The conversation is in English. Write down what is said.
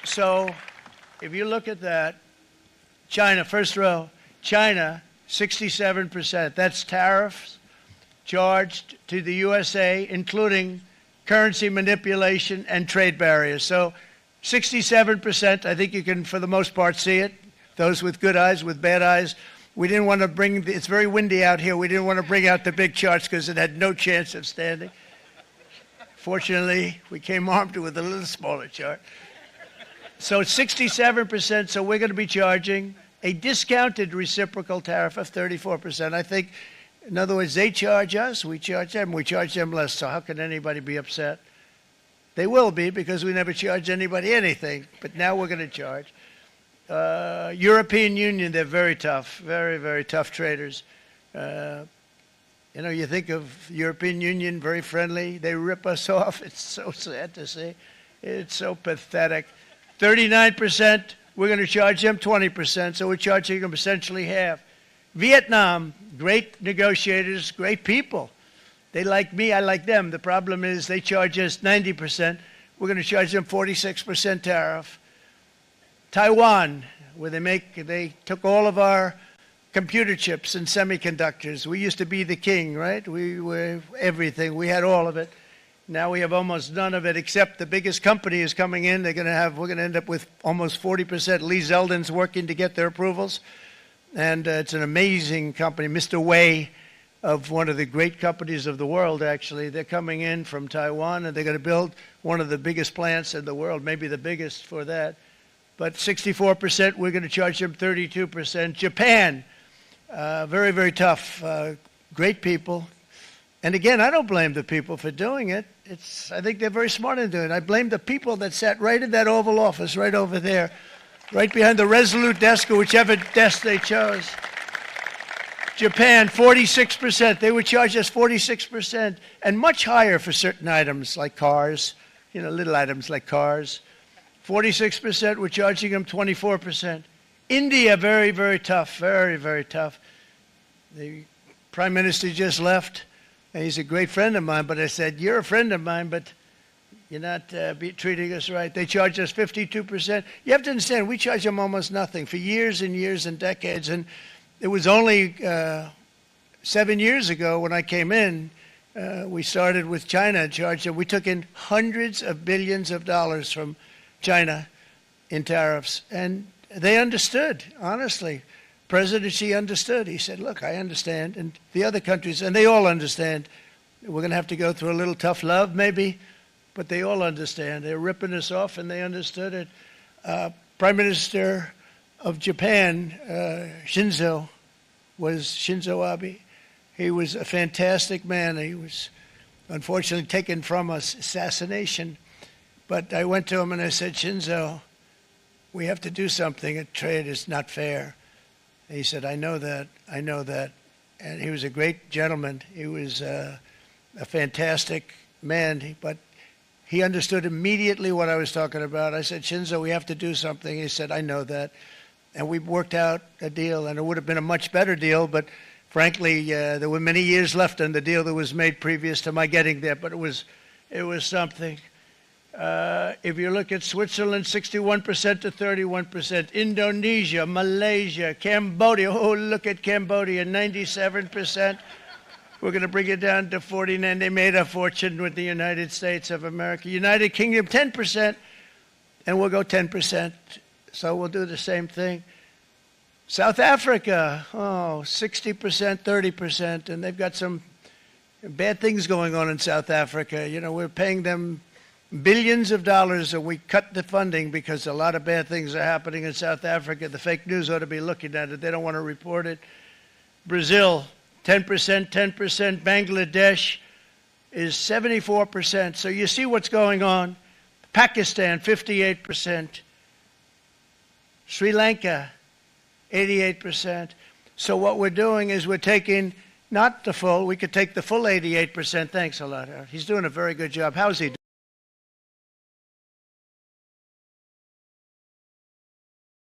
So if you look at that, China, first row, China, 67%. That's tariffs charged to the USA, including currency manipulation and trade barriers. So 67%, I think you can, for the most part, see it. Those with good eyes, with bad eyes. We didn't want to bring, it's very windy out here. We didn't want to bring out the big charts because it had no chance of standing. Fortunately, we came armed with a little smaller chart. So it's 67%, so we're going to be charging a discounted reciprocal tariff of 34%. I think, in other words, they charge us, we charge them less. So how can anybody be upset? They will be, because we never charge anybody anything, but now we're going to charge. European Union, they're very tough, very, very tough traders. You know, you think of European Union, very friendly. They rip us off. It's so sad to see. It's so pathetic. 39%, we're going to charge them 20%, so we're charging them essentially half. Vietnam, great negotiators, great people. They like me, I like them. The problem is they charge us 90%. We're going to charge them 46% tariff. Taiwan, where they took all of our computer chips and semiconductors. We used to be the king, right? We were everything. We had all of it. Now we have almost none of it, except the biggest company is coming in. We're going to end up with almost 40%. Lee Zeldin's working to get their approvals. And it's an amazing company. Mr. Wei, of one of the great companies of the world, actually. They're coming in from Taiwan, and they're going to build one of the biggest plants in the world, maybe the biggest for that. But 64%, we're going to charge them 32%. Japan, very, very tough, great people. And again, I don't blame the people for doing it. I think they're very smart in doing it. I blame the people that sat right in that Oval Office, right over there, right behind the Resolute desk or whichever desk they chose. Japan, 46%. They would charge us 46%, and much higher for certain items like cars, you know, little items like cars. 46%, we're charging them 24%. India, very, very tough, very, very tough. The Prime Minister just left, and he's a great friend of mine, but I said, you're a friend of mine, but you're not treating us right. They charge us 52%. You have to understand, we charge them almost nothing for years and years and decades, and it was only 7 years ago when I came in, we started with China and charged them. We took in hundreds of billions of dollars from China in tariffs, and they understood, honestly. President Xi understood. He said, look, I understand, and the other countries, and they all understand. We're going to have to go through a little tough love, maybe, but they all understand. They're ripping us off, and they understood it. Prime Minister of Japan, Shinzo Abe. He was a fantastic man. He was unfortunately taken from us, assassination. But I went to him and I said, Shinzo, we have to do something. A trade is not fair. And he said, I know that, I know that. And he was a great gentleman. He was a fantastic man, but he understood immediately what I was talking about. I said, Shinzo, we have to do something. He said, I know that. And we worked out a deal, and it would have been a much better deal, but frankly, there were many years left in the deal that was made previous to my getting there, but it was something. If you look at Switzerland, 61% to 31%. Indonesia, Malaysia, Cambodia. Oh, look at Cambodia, 97%. We're going to bring it down to 49%. They made a fortune with the United States of America. United Kingdom, 10%, and we'll go 10%. So we'll do the same thing. South Africa, 60%, 30%, and they've got some bad things going on in South Africa. You know, we're paying them billions of dollars, and we cut the funding because a lot of bad things are happening in South Africa. The fake news ought to be looking at it. They don't want to report it. Brazil, 10%, 10%. Bangladesh is 74%. So you see what's going on. Pakistan, 58%. Sri Lanka, 88%. So what we're doing is we're taking not the full, we could take the full 88%. Thanks a lot, Howard. He's doing a very good job. How's he doing?